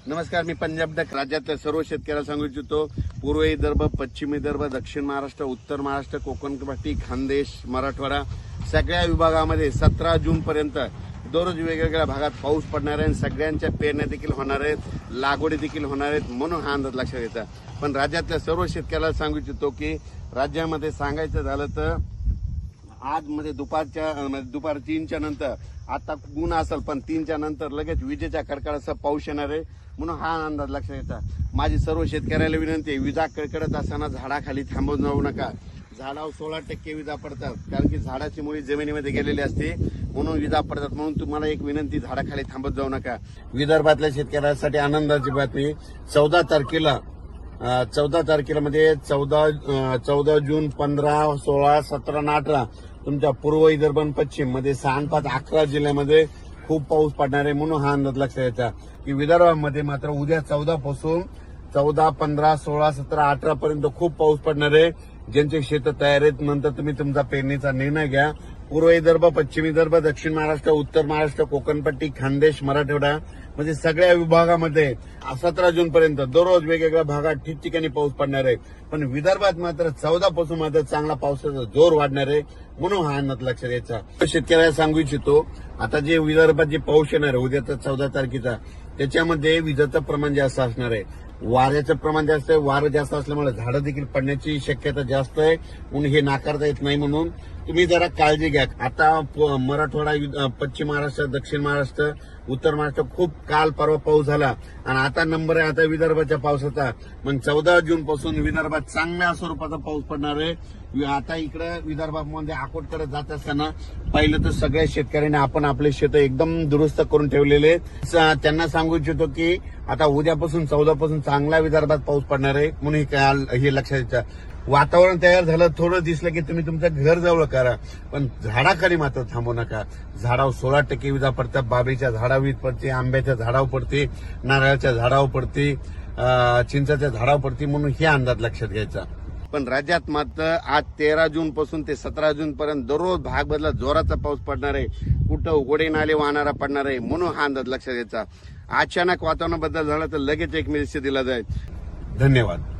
नमस्कार, मी पंजाब डक राज्यातल्या सर्व शेतकऱ्याला सांगू इच्छितो. पूर्व विदर्भ, पश्चिम विदर्भ, दक्षिण महाराष्ट्र, उत्तर महाराष्ट्र, कोकण पट्टी, खानदेश, मराठवाडा सगळ्या विभागामध्ये 17 जून पर्यंत दररोज वेगवेगळ्या भागात पाऊस पडणार आहे आणि सगळ्यांच्या पेरण्या देखील होणार आहेत, लागवडी देखील होणार आहेत, म्हणून हा अंदाज लक्षात घ्यायचा. पण राज्यातल्या सर्व शेतकऱ्याला सांगू इच्छितो की राज्यामध्ये सांगायचं झालं तर आज मध्ये दुपार 3च्या नंतर आता ऊन असेल, पण 3च्या नंतर लगेच विजेच्या कडकडासह पाऊस येणार आहे, म्हणून हा अंदाज लक्षात घ्यायचा. माझी सर्व शेतकऱ्याला विनंती आहे, विजा कडकडत असताना झाडाखाली थांबून जाऊ नका. झाडावर 16% विजा पडतात, कारण की झाडाची मुळी जमिनीमध्ये गेलेली असते, म्हणून विजा पडतात. म्हणून तुम्हाला एक विनंती, झाडाखाली थांबत जाऊ नका. विदर्भातल्या शेतकऱ्यांसाठी आनंदाची बातमी, 14 तारखेला मध्ये 14 जून, 15, 16, 17 आणि 18 तुमच्या पूर्व विदर्भ आणि पश्चिम मध्ये 6, 5, 11 जिल्ह्यामध्ये खूप पाऊस पडणार आहे, म्हणून हा अंदाज लक्षात घ्यायचा. की विदर्भामध्ये मात्र उद्या 14 पासून 14, 15, 16, 17, 18 पर्यंत खूप पाऊस पडणार आहे. ज्यांचे शेत तयार आहेत, नंतर तुम्ही तुमचा पेरणीचा निर्णय घ्या. पूर्व विदर्भ, पश्चिम विदर्भ, दक्षिण महाराष्ट्र, उत्तर महाराष्ट्र, कोकणपट्टी, खानदेश, मराठवाडा म्हणजे सगळ्या विभागामध्ये 17 जून पर्यंत दररोज वेगवेगळ्या भागात ठिकठिकाणी पाऊस पडणार आहे. पण विदर्भात मात्र 14 पासून मात्र चांगला पावसाचा जोर वाढणार आहे, म्हणून हा अंदाज लक्षात घ्यायचा. शेतकऱ्याला सांगू इच्छितो, आता जे विदर्भात जे पाऊस येणार आहे उद्या 14 तारखेचा, त्याच्यामध्ये विजेचं प्रमाण जास्त असणार आहे, वाऱ्याचं प्रमाण जास्त आहे. वारं जास्त असल्यामुळे झाडं देखील पडण्याची शक्यता जास्त आहे, म्हणून हे नाकारता येत नाही. म्हणून तुम्ही जरा काळजी घ्या. आता मराठवाडा, पश्चिम महाराष्ट्र, दक्षिण महाराष्ट्र, उत्तर महाराष्ट्र खूप काल परवा पाऊस झाला आणि आता नंबर आहे आता विदर्भाच्या पावसाचा. मग 14 जून पासून विदर्भात चांगल्या स्वरूपाचा पाऊस पडणार आहे. आता इकडे विदर्भामध्ये अकोटकडे जात असताना पहिलं तर सगळ्या शेतकऱ्यांनी आपण आपले शेत एकदम दुरुस्त करून ठेवलेले. त्यांना सांगू इच्छितो की आता उद्यापासून 14 पासून चांगला विदर्भात पाऊस पडणार आहे, म्हणून हे लक्षात घ्या. वातावरण तयार झालं, थोडं दिसलं की तुम्ही तुमच्या घर जवळ करा, पण झाडाखाली मात्र थांबू नका. झाडावर 16% विजा पडतात, बाबळीच्या झाडावर वीज पडते, आंब्याच्या झाडावर पडते, नारळाच्या झाडावर पडते, चिंचाच्या झाडावर पडते, म्हणून हे अंदाज लक्षात घ्यायचा. पण राज्यात मात्र आज 13 जून पासून ते 17 जून पर्यंत दररोज भाग बदला जोराचा पाऊस पडणार आहे, कुठं उघडे नाले वाहणारा पडणार आहे, म्हणून हा अंदाज लक्षात घ्यायचा. अचानक वातावरण बदल झाला तर लगेच एक मेसेज दिला जाईल. धन्यवाद.